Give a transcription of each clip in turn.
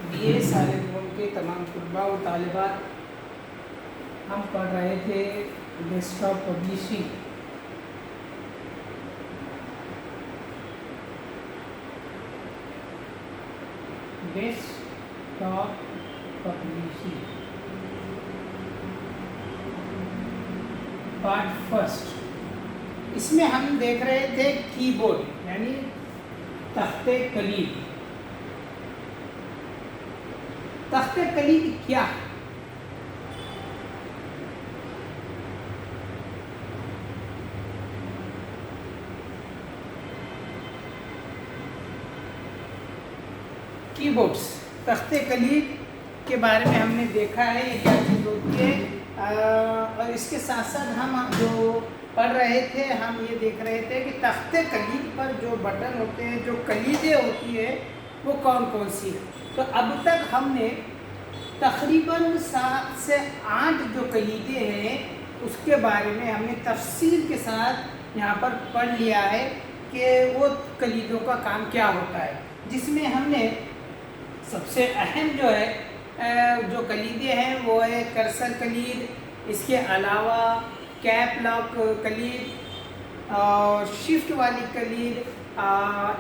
BA सालिम के तमाम तलबा और तालिबात, हम पढ़ रहे थे desktop publishing. Desktop publishing part first. इसमें हम देख रहे थे कीबोर्ड यानी तख्ते कलीद। तख्ते कलीद क्या है? कीबोर्ड्स, तख्ते कलीद के बारे में हमने देखा है ये क्या चीज़ होती है। और इसके साथ साथ हम जो पढ़ रहे थे, हम ये देख रहे थे कि तख्ते कलीद पर जो बटन होते हैं, जो कलीदें होती है, वो कौन कौन सी है। तो अब तक हमने तकरीबन 7 से 8 जो कलीदें हैं उसके बारे में हमने तफसील के साथ यहाँ पर पढ़ लिया है कि वो कलीदों का काम क्या होता है, जिसमें हमने सबसे अहम जो है जो कलीदें हैं वो है कर्सर कलीद, इसके अलावा कैप लॉक कलीद और शिफ्ट वाली कलीद,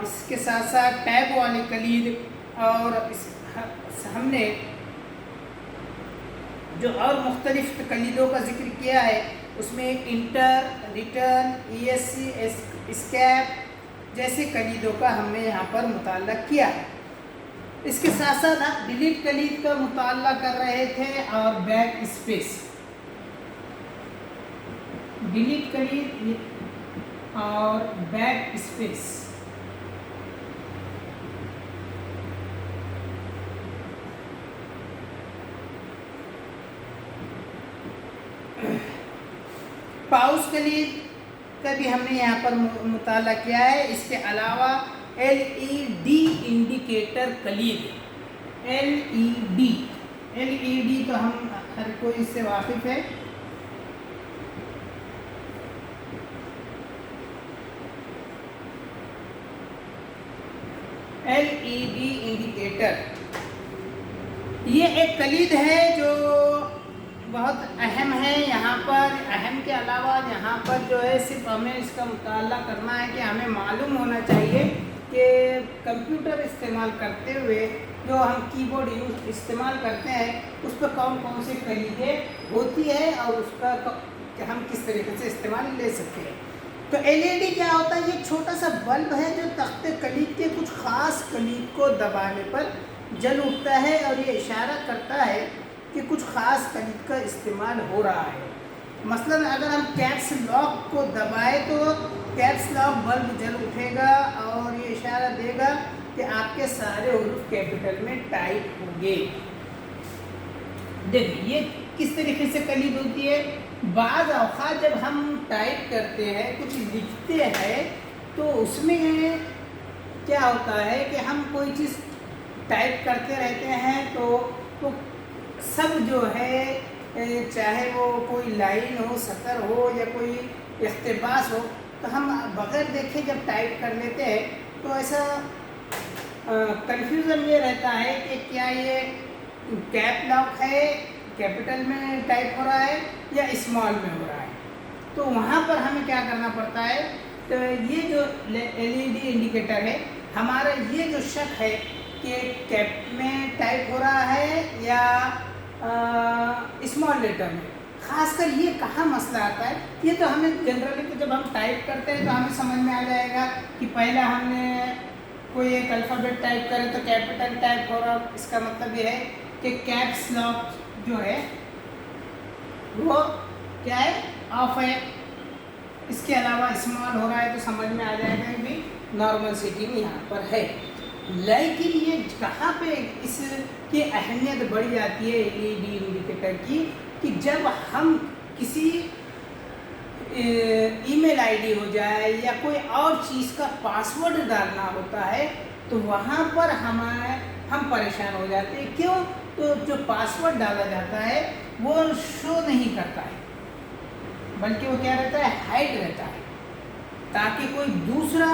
इसके साथ साथ टैब वाली कलीद, और हमने जो और मुख्तलिफ कलीदों का जिक्र किया है उसमें इंटर, रिटर्न, ESC, एस्केप जैसे कलीदों का हमने यहाँ पर मुताला किया है। इसके साथ साथ आप डिलीट कलीद का मुताला कर रहे थे और बैक स्पेस, डिलीट कलीद और बैक स्पेस। पाउस कलीद का भी हमने यहाँ पर मुताला किया है। इसके अलावा LED इंडिकेटर कलीद, LED तो हम हर कोई इससे वाकिफ़ है। LED इंडिकेटर ये एक कलीद है जो बहुत अहम है। यहाँ पर अहम के अलावा यहाँ पर जो है सिर्फ हमें इसका मुताला करना है कि हमें मालूम होना चाहिए कि कंप्यूटर इस्तेमाल करते हुए जो हम कीबोर्ड इस्तेमाल करते हैं उस पर कौन कौन सी कलीदें होती है और उसका हम किस तरीके से इस्तेमाल ले सकते हैं। तो LED क्या होता है? ये छोटा सा बल्ब है जो तख्ते कलीद के कुछ ख़ास कलीद को दबाने पर जल उठता है और ये इशारा करता है कि कुछ ख़ास कलीद का इस्तेमाल हो रहा है। मसलन अगर हम कैप्स लॉक को दबाएं तो कैप्स लॉक बल्ब जल उठेगा और ये इशारा देगा कि आपके सारे हुरूफ कैपिटल में टाइप होंगे। देखिए ये किस तरीके से कलीद होती है। बाज़ औक़ात जब हम टाइप करते हैं, कुछ लिखते हैं, तो उसमें क्या होता है कि हम कोई चीज़ टाइप करते रहते हैं तो सब जो है, चाहे वो कोई लाइन हो, सतर हो या कोई इख्तिबास हो, तो हम बग़ैर देखे जब टाइप कर लेते हैं तो ऐसा कन्फ्यूज़न ये रहता है कि क्या ये कैप लॉक है, कैपिटल में टाइप हो रहा है या स्मॉल में हो रहा है। तो वहाँ पर हमें क्या करना पड़ता है, तो ये जो LED इंडिकेटर है, हमारा ये जो शक है कि कैप में टाइप हो रहा है या स्मॉल लेटर में, ख़ासकर ये कहाँ मसला आता है। ये तो हमें जनरली तो जब हम टाइप करते हैं तो हमें समझ में आ जाएगा कि पहले हमने कोई एक अल्फ़ाबेट टाइप करे तो कैपिटल टाइप हो रहा, इसका मतलब ये है कि कैप्स लॉक जो है वो क्या है, ऑफ है। इसके अलावा स्मॉल हो रहा है तो समझ में आ जाएगा कि नॉर्मल सेटिंग यहाँ पर है। लेकिन ये कहाँ पे इसकी अहमियत बढ़ जाती है LED इंडिकेटर की, कि जब हम किसी ईमेल आईडी हो जाए या कोई और चीज़ का पासवर्ड डालना होता है तो वहाँ पर हम परेशान हो जाते हैं। क्यों? तो जो पासवर्ड डाला जाता है वो शो नहीं करता है, बल्कि वो क्या रहता है, हाइड रहता है, ताकि कोई दूसरा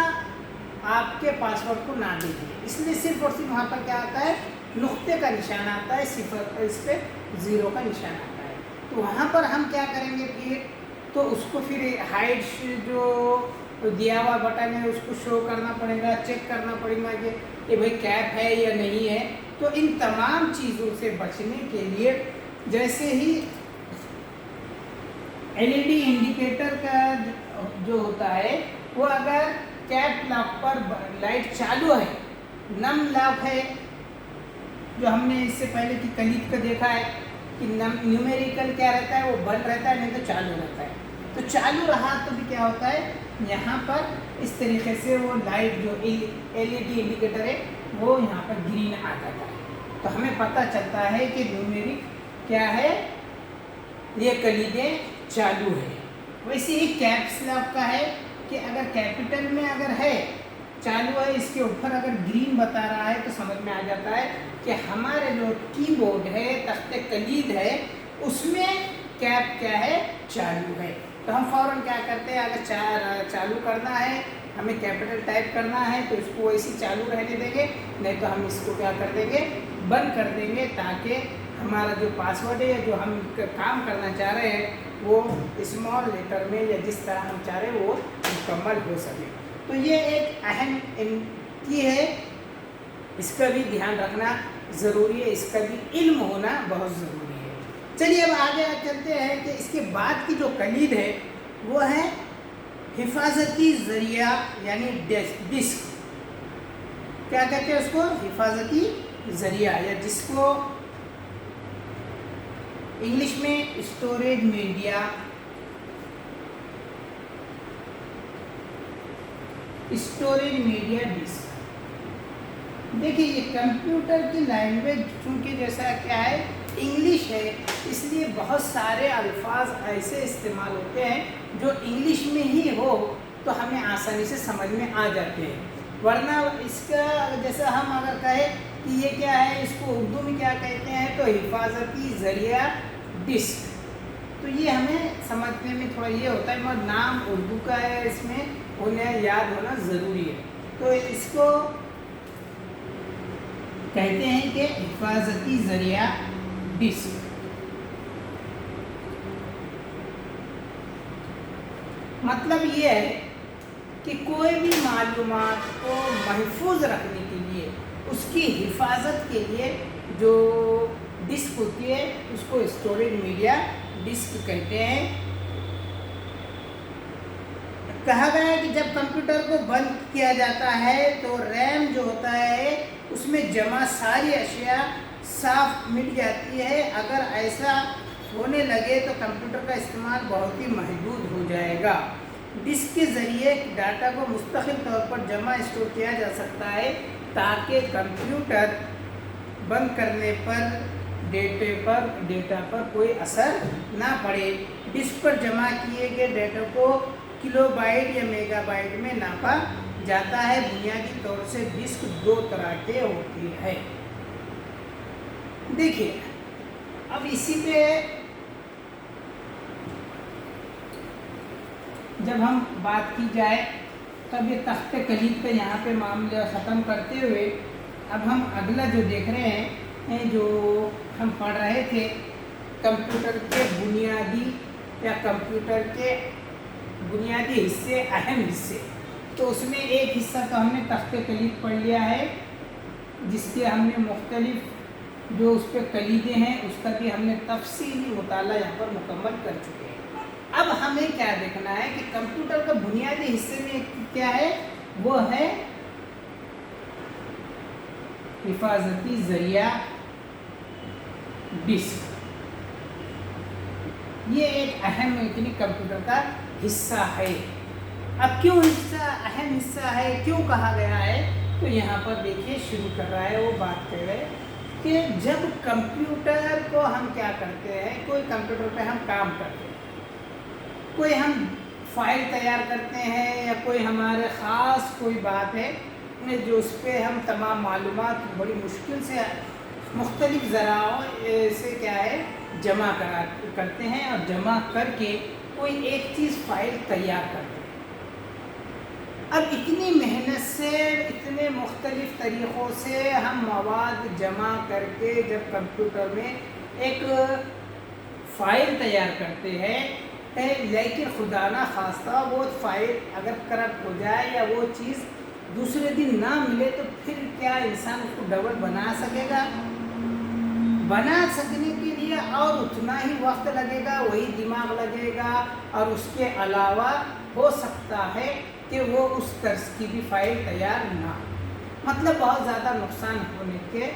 آپ کے پاسورڈ کو نہ دیکھیں، اس لیے صرف اور صرف وہاں پر کیا آتا ہے، نقطے کا نشان آتا ہے، صفر، اس پہ 0 کا نشان آتا ہے۔ تو وہاں پر ہم کیا کریں گے پھر، تو اس کو پھر ہائڈ جو دیا ہوا بٹن ہے اس کو شو کرنا پڑے گا، چیک کرنا پڑے گا کہ بھائی کیپ ہے یا نہیں ہے۔ تو ان تمام چیزوں سے بچنے کے لیے جیسے ہی LED انڈیکیٹر کا جو ہوتا ہے وہ اگر کیپ لاک پر لائٹ چالو ہے، نم لاک ہے، جو ہم نے اس سے پہلے کی کلید کا دیکھا ہے کہ نیومیریکل کیا رہتا ہے، وہ بند رہتا ہے، نہیں تو چالو رہتا ہے۔ تو چالو رہا تو بھی کیا ہوتا ہے، یہاں پر اس طریقے سے وہ لائٹ جو LED انڈیکیٹر ہے وہ یہاں پر گرین آ جاتا ہے، تو ہمیں پتہ چلتا ہے کہ نیومیرک کیا ہے، یہ کلیدیں چالو ہے۔ ویسے ہی کیپس لاک کا ہے کہ اگر کیپٹل میں اگر ہے چالو ہے، اس کے اوپر اگر گرین بتا رہا ہے تو سمجھ میں آ جاتا ہے کہ ہمارے جو کی بورڈ ہے، تخت کلید ہے، اس میں کیپ کیا ہے، چالو ہے۔ تو ہم فوراً کیا کرتے ہیں، اگر چالو کرنا ہے، ہمیں کیپٹل ٹائپ کرنا ہے تو اس کو ایسی چالو رہنے دیں گے، نہیں تو ہم اس کو کیا کر دیں گے، بند کر دیں گے، تاکہ ہمارا جو پاسورڈ ہے جو ہم کام کرنا چاہ رہے ہیں وہ اسمال لیٹر میں یا جس طرح ہم چاہ رہے ہیں وہ مکمل ہو سکے۔ تو یہ ایک اہم کی ہے، اس کا بھی دھیان رکھنا ضروری ہے، اس کا بھی علم ہونا بہت ضروری ہے۔ چلیے اب آگے چلتے ہیں کہ اس کے بعد کی جو کلید ہے وہ ہے حفاظتی ذریعہ یعنی ڈسک۔ کیا کہتے ہیں اس کو، حفاظتی ذریعہ، یا جس کو انگلش میں storage media, storage media disk. دیکھیے یہ کمپیوٹر کی لینگویج چونکہ جیسا کیا ہے انگلش ہے، اس لیے بہت سارے الفاظ ایسے استعمال ہوتے ہیں جو انگلش میں ہی ہو تو ہمیں آسانی سے سمجھ میں آ جاتے ہیں، ورنہ اس کا جیسا ہم اگر کہیں کہ یہ کیا ہے، اس کو اردو میں کیا کہتے ہیں، تو حفاظتی ذریعہ ڈسک، تو یہ ہمیں سمجھنے میں تھوڑا یہ ہوتا ہے، مگر نام اردو کا ہے، اس میں انہیں یاد ہونا ضروری ہے۔ تو اس کو کہتے ہیں کہ حفاظتی ذریعہ ڈسک۔ مطلب یہ ہے کہ کوئی بھی معلومات کو محفوظ رکھنے کے لیے، اس کی حفاظت کے لیے جو ڈسک ہوتی ہے اس کو اسٹوریج میڈیا ڈسک کہتے ہیں۔ کہا گیا ہے کہ جب کمپیوٹر کو بند کیا جاتا ہے تو ریم جو ہوتا ہے اس میں جمع ساری اشیاء صاف مٹ جاتی ہے۔ اگر ایسا ہونے لگے تو کمپیوٹر کا استعمال بہت ہی محدود ہو جائے گا۔ ڈسک کے ذریعے ڈاٹا کو مستقل طور پر جمع اسٹور کیا جا سکتا ہے تاکہ کمپیوٹر بند کرنے پر ڈیٹا پر کوئی اثر نہ پڑے۔ ڈسک پر جمع کیے گئے ڈیٹا کو کلو بائٹ یا میگا بائٹ میں ناپا جاتا ہے۔ بنیادی طور سے ڈسک 2 طرح کے ہوتی ہے۔ دیکھیے اب اسی پہ جب ہم بات کی جائے تب یہ تخت کلید کا یہاں پہ معاملہ ختم کرتے ہوئے اب ہم اگلا جو دیکھ رہے ہیں، جو ہم پڑھ رہے تھے کمپیوٹر کے بنیادی یا کمپیوٹر کے بنیادی حصے، اہم حصے، تو اس میں ایک حصہ تو ہم نے تخت کلید پڑھ لیا ہے، جس کے ہم نے مختلف جو اس پہ کلیدیں ہیں اس کا بھی ہم نے تفصیلی مطالعہ یہاں پر مکمل کر چکے ہیں۔ اب ہمیں کیا دیکھنا ہے کہ کمپیوٹر کا بنیادی حصے میں کیا ہے، وہ ہے حفاظتی ذریعہ ڈسک۔ یہ ایک اہم کمپیوٹر کا حصہ ہے۔ اب کیوں اہم حصہ ہے، کیوں کہا گیا ہے، تو یہاں پر دیکھیے شروع کر رہا ہے، وہ بات کر رہے ہیں کہ جب کمپیوٹر کو ہم کیا کرتے ہیں، کوئی کمپیوٹر پہ ہم کام کرتے ہیں، کوئی ہم فائل تیار کرتے ہیں یا کوئی ہمارے خاص کوئی بات ہے جو اس پہ ہم تمام معلومات بڑی مشکل سے مختلف ذرائع سے کیا ہے جمع کرتے ہیں اور جمع کر کے کوئی ایک چیز فائل تیار کرتے ہیں۔ اب اتنی محنت سے اتنے مختلف طریقوں سے ہم مواد جمع کر کے جب کمپیوٹر میں ایک فائل تیار کرتے ہیں، لیکن خدا نہ خواستہ وہ فائل اگر کرپٹ ہو جائے یا وہ چیز دوسرے دن نہ ملے تو پھر کیا انسان اس کو ڈبل بنا سکے گا؟ بنا سکنے کے لیے اور اتنا ہی وقت لگے گا، وہی دماغ لگے گا، اور اس کے علاوہ ہو سکتا ہے کہ وہ اس طرز کی بھی فائل تیار نہ ہو، مطلب بہت زیادہ نقصان ہونے کے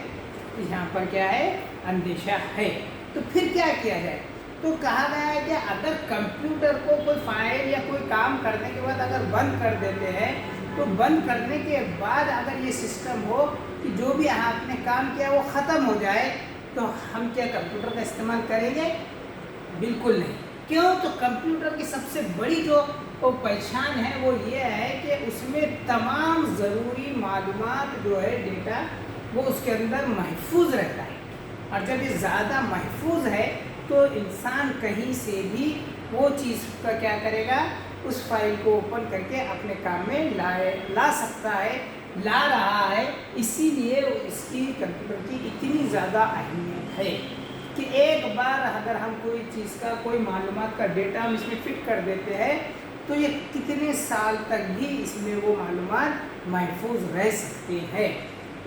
یہاں پر کیا ہے اندیشہ ہے۔ تو پھر کیا کیا جائے؟ تو کہا گیا ہے کہ اگر کمپیوٹر کو کوئی فائل یا کوئی کام کرنے کے بعد اگر بند کر دیتے ہیں تو بند کرنے کے بعد اگر یہ سسٹم ہو کہ جو بھی آپ نے کام کیا وہ ختم ہو جائے تو ہم کیا کمپیوٹر کا استعمال کریں گے؟ بالکل نہیں۔ کیوں؟ تو کمپیوٹر کی سب سے بڑی جو پہچان ہے وہ یہ ہے کہ اس میں تمام ضروری معلومات جو ہے ڈیٹا وہ اس کے اندر محفوظ رہتا ہے، اور جب یہ زیادہ محفوظ ہے تو انسان کہیں سے بھی وہ چیز کا کیا کرے گا، اس فائل کو اوپن کر کے اپنے کام میں لا سکتا ہے، لا رہا ہے۔ اسی لیے اس کی کمپیوٹر کی اتنی زیادہ اہمیت ہے کہ ایک بار اگر ہم کوئی چیز کا کوئی معلومات کا ڈیٹا ہم اس میں فٹ کر دیتے ہیں تو یہ کتنے سال تک بھی اس میں وہ معلومات محفوظ رہ سکتے ہیں۔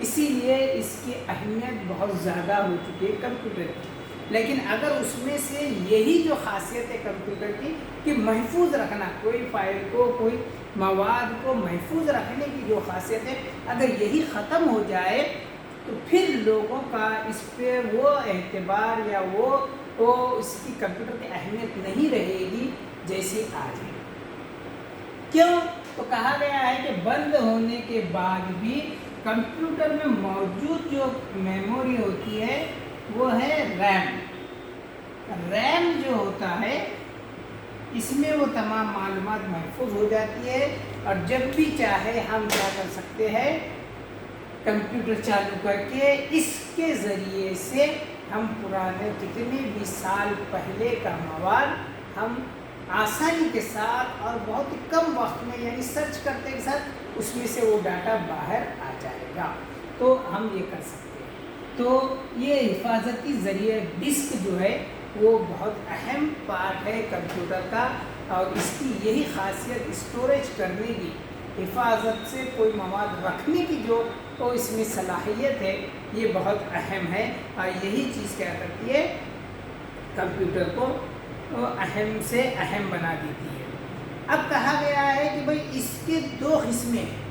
اسی لیے اس کی اہمیت بہت زیادہ ہو چکی ہے کمپیوٹر کی۔ لیکن اگر اس میں سے یہی جو خاصیت ہے کمپیوٹر کی کہ محفوظ رکھنا، کوئی فائل کو کوئی مواد کو محفوظ رکھنے کی جو خاصیت ہے، اگر یہی ختم ہو جائے تو پھر لوگوں کا اس پہ وہ اعتبار یا وہ اس کی کمپیوٹر کی اہمیت نہیں رہے گی جیسی آج ہے۔ کیوں؟ تو کہا گیا ہے کہ بند ہونے کے بعد بھی کمپیوٹر میں موجود جو میموری ہوتی ہے وہ ہے ریم۔ ریم جو ہوتا ہے اس میں وہ تمام معلومات محفوظ ہو جاتی ہے، اور جب بھی چاہے ہم کیا کر سکتے ہیں، کمپیوٹر چالو کر کے اس کے ذریعے سے ہم پرانے کتنے بھی سال پہلے کا مواد ہم آسانی کے ساتھ اور بہت ہی کم وقت میں یعنی سرچ کرتے کے ساتھ اس میں سے وہ ڈاٹا باہر آ جائے گا، تو ہم یہ کر سکتے ہیں۔ تو یہ حفاظتی ذریعہ ڈسک جو ہے وہ بہت اہم پارٹ ہے کمپیوٹر کا، اور اس کی یہی خاصیت اسٹوریج کرنے کی، حفاظت سے کوئی مواد رکھنے کی جو اس میں صلاحیت ہے یہ بہت اہم ہے، اور یہی چیز کیا کرتی ہے کمپیوٹر کو اہم سے اہم بنا دیتی ہے۔ اب کہا گیا ہے کہ بھئی اس کے دو قسمیں ہیں۔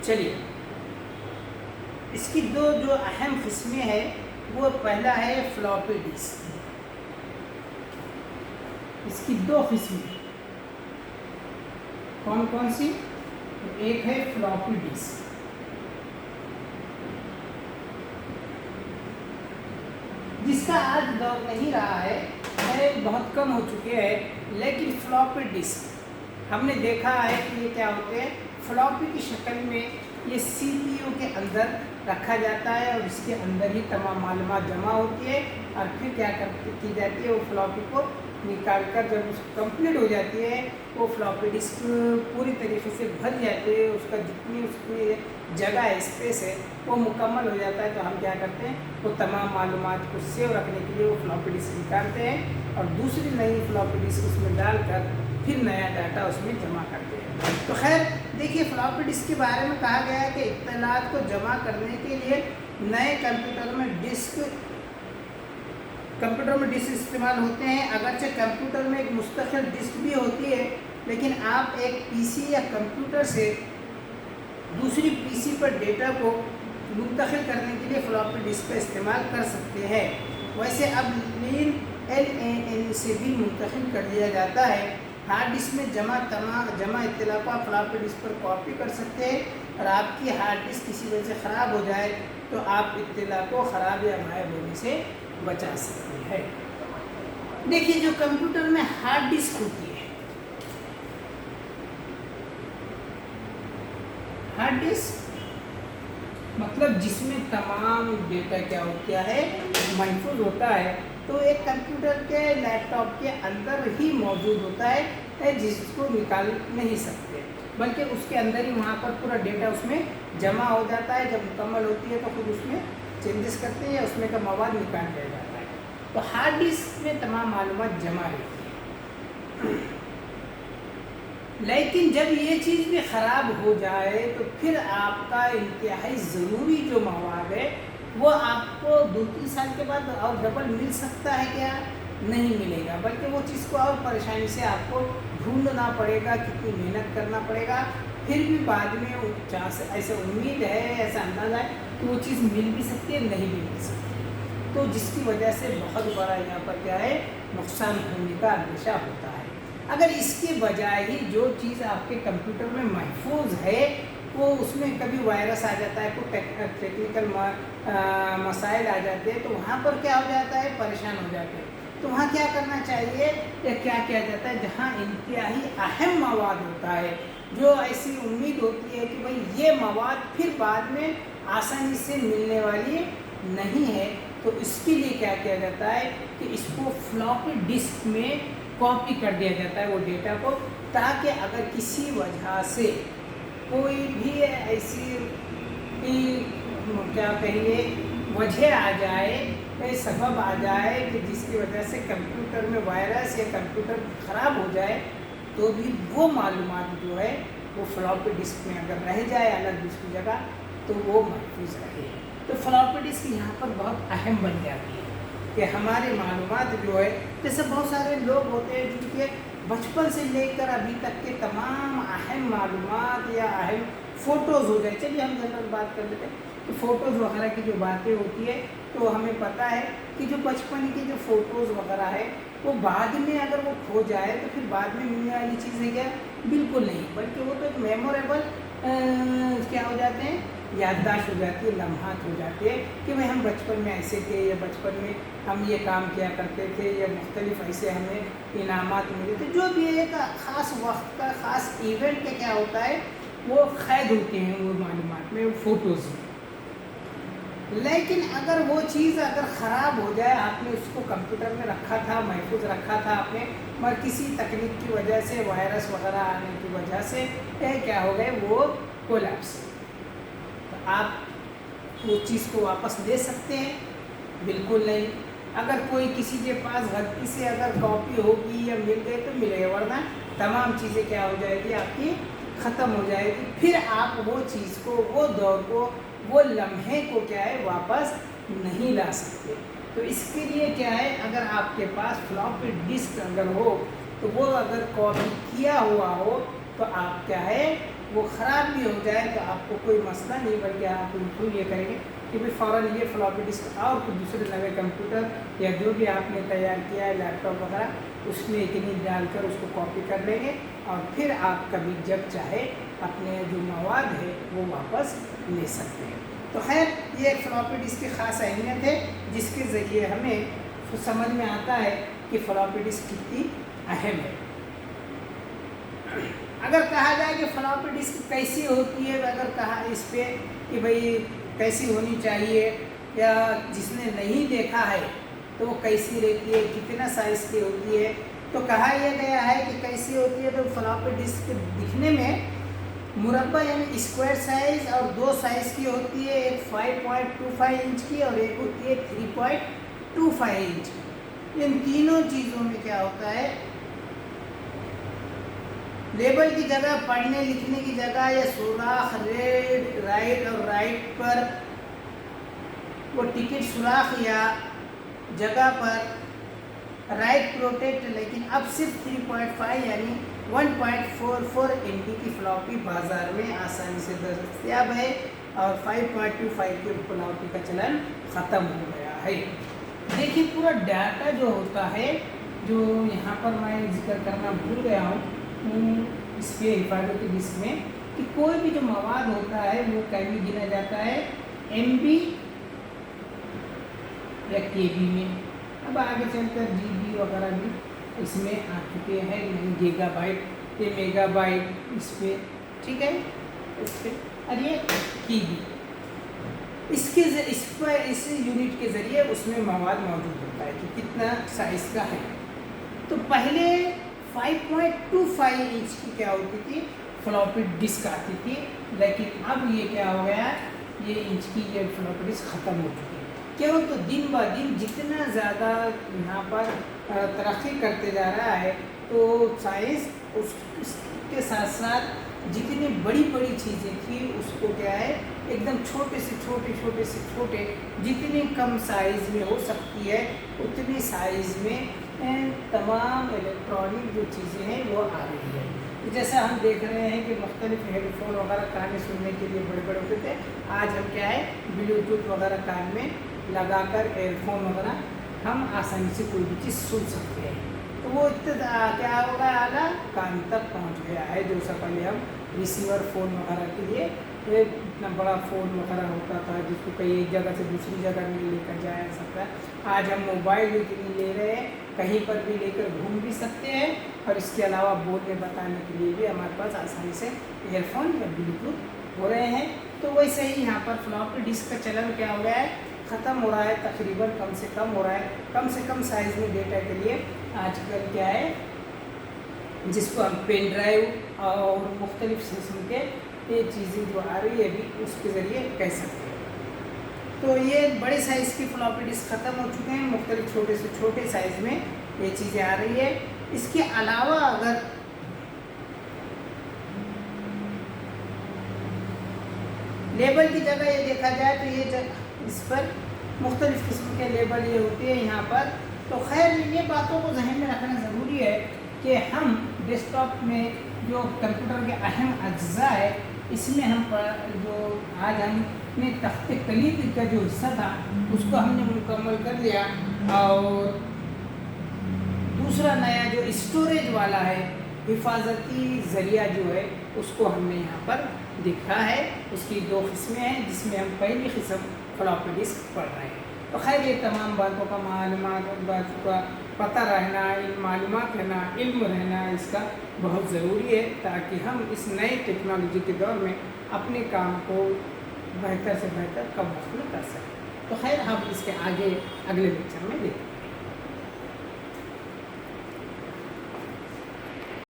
چلیے اس کی دو جو اہم قسمیں ہیں وہ پہلا ہے فلاپی ڈسک۔ اس کی دو قسمیں کون کون سی؟ ایک ہے فلاپی ڈسک، جس کا آج دور نہیں رہا ہے، بہت کم ہو چکے ہیں، لیکن فلاپی ڈسک ہم نے دیکھا ہے کہ یہ کیا ہوتے ہیں، فلاپی کی شکل میں یہ سی پی یو کے اندر رکھا جاتا ہے، اور اس کے اندر ہی تمام معلومات جمع ہوتی ہے، اور پھر کیا کی جاتی ہے، وہ فلاپی کو نکال کر جب اس کمپلیٹ ہو جاتی ہے وہ فلاپی ڈسک پوری طریقے سے بھر جاتی ہے، اس کا جتنی اس میں جگہ ہے، اسپیس ہے، وہ مکمل ہو جاتا ہے، تو ہم کیا کرتے ہیں وہ تمام معلومات کو سیو رکھنے کے لیے وہ فلاپی ڈسک نکالتے ہیں، اور دوسری نئی فلاپی ڈسک اس میں ڈال کر پھر نیا ڈاٹا اس میں جمع کرتے ہیں۔ تو خیر دیکھیے فلاپی ڈسک کے بارے میں کہا گیا ہے کہ اطلاعات کو جمع کرنے کے لیے نئے کمپیوٹر میں ڈسک استعمال ہوتے ہیں، اگرچہ کمپیوٹر میں ایک مستقل ڈسک بھی ہوتی ہے، لیکن آپ ایک پی سی یا کمپیوٹر سے دوسری پی سی پر ڈیٹا کو منتقل کرنے کے لیے فلاپی ڈسک کا استعمال کر سکتے ہیں۔ ویسے اب LAN سے بھی منتقل کر دیا جاتا ہے۔ ہارڈ ڈسک میں جمع اطلاع کو آپ فلاپی ڈسک پر کاپی کر سکتے ہیں، اور آپ کی ہارڈ ڈسک کسی وجہ سے خراب ہو جائے تو آپ اطلاع کو خراب یا غائب ہونے سے बचा सकती है। देखिए जो कंप्यूटर में हार्ड डिस्क होती है, हार्ड डिस्क मतलब जिसमें तमाम डेटा क्या है महफूज होता है, तो एक कंप्यूटर के लैपटॉप के अंदर ही मौजूद होता है जिसको निकाल नहीं सकते, बल्कि उसके अंदर ही वहाँ पर पूरा डेटा उसमें जमा हो जाता है। जब मुकम्मल होती है तो खुद उसमें चेंजेस करते हैं, उसमें का मवाद निकाल दिया जाता है। तो हार्ड डिस्क में तमाम मालूमात जमा रहती है। लेकिन जब ये चीज़ भी ख़राब हो जाए तो फिर आपका इंतहाई ज़रूरी जो मवाद है वो आपको 2-3 साल के बाद और डबल मिल सकता है क्या? नहीं मिलेगा, बल्कि वो चीज़ को और परेशानी से आपको ढूंढना पड़ेगा, कितनी मेहनत करना पड़ेगा, फिर भी बाद में ऐसे उम्मीद है, ऐसा अंदाज़ा है कि वो चीज़ मिल भी सकती है, नहीं भी मिल सकती। तो जिसकी वजह से बहुत बड़ा यहाँ पर क्या है, नुकसान होने का अंदेशा होता है। अगर इसके बजाय ही जो चीज़ आपके कंप्यूटर में महफूज है वो उसमें कभी वायरस आ जाता है, कोई टेक्निकल मसाइल आ जाते हैं, तो वहाँ पर क्या हो जाता है, परेशान हो जाते हैं। तो वहाँ क्या करना चाहिए या क्या किया जाता है, जहाँ इंतहाई अहम मवाद होता है, जो ऐसी उम्मीद होती है कि भाई ये मवाद फिर बाद में आसानी से मिलने वाली नहीं है, तो इसके लिए क्या किया जाता है कि इसको फ्लॉपी डिस्क में कॉपी कर दिया जाता है वो डेटा को, ताकि अगर किसी वजह से कोई भी ऐसी क्या कहेंगे वजह आ जाए, सबब आ जाए कि जिसकी वजह से कंप्यूटर में वायरस या कंप्यूटर ख़राब हो जाए, तो भी वो मालूमात जो है वो फ्लॉपी डिस्क में अगर रह जाए अलग दूसरी जगह तो वो महफूज रहे। तो फ्लॉपी डिस्क यहाँ पर बहुत अहम बन जाती है कि हमारे मालूमात जो है, जैसे बहुत सारे लोग होते हैं जिनके बचपन से लेकर अभी तक के तमाम अहम मालूमात या अहम फ़ोटोज़ हो जाए, चलिए हम जनरल बात कर लेते हैं कि फ़ोटोज़ वगैरह की जो बातें होती है, तो हमें पता है कि जो बचपन की जो फ़ोटोज़ वगैरह है वो बाद में अगर वो खो जाए तो फिर बाद में मिलने वाली चीज़ है क्या? बिल्कुल नहीं, बल्कि वो तो एक मेमोरेबल क्या हो जाते हैं, याददाश्त हो जाती है, लम्हात हो जाते हैं कि भाई हम बचपन में ऐसे थे, या बचपन में हम ये काम किया करते थे, या मुख्तलिफ ऐसे हमें इनामात मिले थे। जो भी एक ख़ास वक्त का ख़ास इवेंट का क्या होता है वो क़ैद होते हैं वो मालूमात में, फ़ोटोज़ में। लेकिन अगर वो चीज़ अगर ख़राब हो जाए, आपने उसको कंप्यूटर में रखा था, महफूज रखा था आपने, मगर किसी तकनीक की वजह से, वायरस वगैरह आने की वजह से क्या हो गए, वो कोलैप्स, तो आप वो चीज़ को वापस ले सकते हैं? बिल्कुल नहीं। अगर कोई किसी के पास गलती से अगर कॉपी होगी या मिल गई तो मिलेगा, वरना तमाम चीज़ें क्या हो जाएगी, आपकी ख़त्म हो जाएगी। फिर आप वो चीज़ को, वो दौर को, वो लम्हे को क्या है वापस नहीं ला सकते। तो इसके लिए क्या है, अगर आपके पास फ्लॉपी डिस्क अगर हो तो वो अगर कॉपी किया हुआ हो तो आप क्या है, वो ख़राब भी हो जाए तो आपको कोई मसला नहीं, बल्कि आप बिल्कुल ये करेंगे कि भाई फ़ौरन ये फ्लॉपी डिस्क और कुछ दूसरे नए कंप्यूटर या जो भी आपने तैयार किया है लैपटॉप वगैरह, उसमें इतनी डालकर उसको कॉपी कर लेंगे और फिर आप कभी जब चाहे अपने जो मवाद है वो वापस ले सकते हैं। तो खैर ये एक फ्लॉपी डिस्क की ख़ास अहमियत है जिसके ज़रिए हमें समझ में आता है कि फ्लॉपी डिस्क कितनी अहम है। अगर कहा जाए कि फ्लॉपी डिस्क कैसी होती है, अगर कहा इस पर कि भाई कैसी होनी चाहिए, या जिसने नहीं देखा है तो वो कैसी रहती है, कितना साइज़ की होती है, तो कहा यह गया है कि कैसी होती है। तो फ्लॉपी डिस्क दिखने में मुरब्बा यानी स्क्वायर साइज़ और दो साइज़ की होती है, एक 5.25 इंच की और एक होती है 3.25 इंच। इन तीनों चीज़ों में क्या होता है, लेबल की जगह, पढ़ने लिखने की जगह या सुराख रेड राइट और राइट पर वो टिकट सुराख या जगह पर राइट प्रोटेक्ट, लेकिन अब सिर्फ 3.5 यानी 1.44 MB की फ्लॉपी बाज़ार में आसानी से दस्तयाब है और 5.25 की फ्लॉपी का चलन ख़त्म हो गया है। देखिए पूरा डाटा जो होता है, जो यहाँ पर मैं जिक्र करना भूल गया हूँ इस पे हिफाजती डिस्क में, कि कोई भी जो मवाद होता है वो कैसे गिना जाता है, MB या KB में। अब आगे चलकर GB वगैरह भी इसमें आ चुके हैं, गीगाबाइट, ये मेगाबाइट इस पर, ठीक है, इस पर। और ये KB, इस यूनिट के ज़रिए उसमें मवाद मौजूद होता है कि कितना साइज़ का है। तो पहले 5.25 इंच की क्या होती थी, फ्लॉपी डिस्क आती थी, लेकिन अब ये क्या हो गया, ये इंच की ये फ्लॉपी डिस्क ख़त्म हो चुकी है। क्यों? तो दिन ब दिन जितना ज़्यादा यहाँ पर तरक्की करते जा रहा है, तो साइंस उसके साथ साथ जितनी बड़ी बड़ी चीज़ें थी उसको क्या है, एकदम छोटे से छोटे जितनी कम साइज़ में हो सकती है उतनी साइज़ में तमाम इलेक्ट्रॉनिक जो चीज़ें हैं वो आ रही है। तो जैसा हम देख रहे हैं कि मुख्तलिफ हेडफोन वगैरह कान में सुनने के लिए बड़े बड़े होते थे, आज हम क्या है, ब्लूटूथ वगैरह कान में लगाकर एयरफोन वगैरह हम आसानी से कोई भी चीज़ सुन सकते हैं। तो वो इतना क्या होगा, आला कान तक पहुंच गया है। जो सा पहले हम रिसीवर फ़ोन वगैरह के लिए इतना बड़ा फ़ोन वगैरह होता था जिसको कहीं एक जगह से दूसरी जगह में लेकर जाया सकता है, आज हम मोबाइल भी ले रहे हैं, कहीं पर भी लेकर घूम भी सकते हैं, और इसके अलावा बोलने बताने के लिए भी हमारे पास आसानी से ईयरफोन या ब्लूटूथ हो रहे हैं। तो वैसे ही यहाँ पर फ्लॉपी डिस्क का चलन क्या हो गया है, ख़त्म हो रहा है, तकरीबन कम से कम हो रहा है। कम से कम साइज़ में डेटा के लिए आजकल क्या है, जिसको हम पेन ड्राइव और मुख्तलिफ किस्म के ये चीज़ें जो आ रही है अभी उसके ज़रिए कह सकते हैं। तो ये बड़े साइज़ की फ्लॉपी डिस्क ख़त्म हो चुके हैं, मुख्तलिफ छोटे से छोटे साइज़ में ये चीज़ें आ रही है। इसके अलावा अगर लेबल की जगह ये देखा जाए तो ये इस पर मुख्तलिफ़ किस्म के लेबल ये होते हैं यहाँ पर। तो खैर ये बातों को जहन में रखना ज़रूरी है कि हम डेस्कटॉप में जो कंप्यूटर के अहम अज्जा है, इसमें हम जो आज हमने तख्ते कलीद का जो हिस्सा था उसको हमने मुकम्मल कर लिया, और दूसरा नया जो स्टोरेज वाला है, हिफाजती ज़रिया जो है, उसको हमने यहाँ पर देखा है। उसकी दो किस्में हैं, जिसमें हम पहली किस्म फ्लॉपी डिस्क पढ़ रहे हैं। तो खैर ये तमाम बातों का बातों का पता रहना, मालूमात रहना, इल्म रहना इसका बहुत ज़रूरी है, ताकि हम इस नए टेक्नोलॉजी के दौर में अपने काम को बेहतर से बेहतर कम वक्त में कर सकें। तो खैर हम इसके आगे अगले लेक्चर में देखें।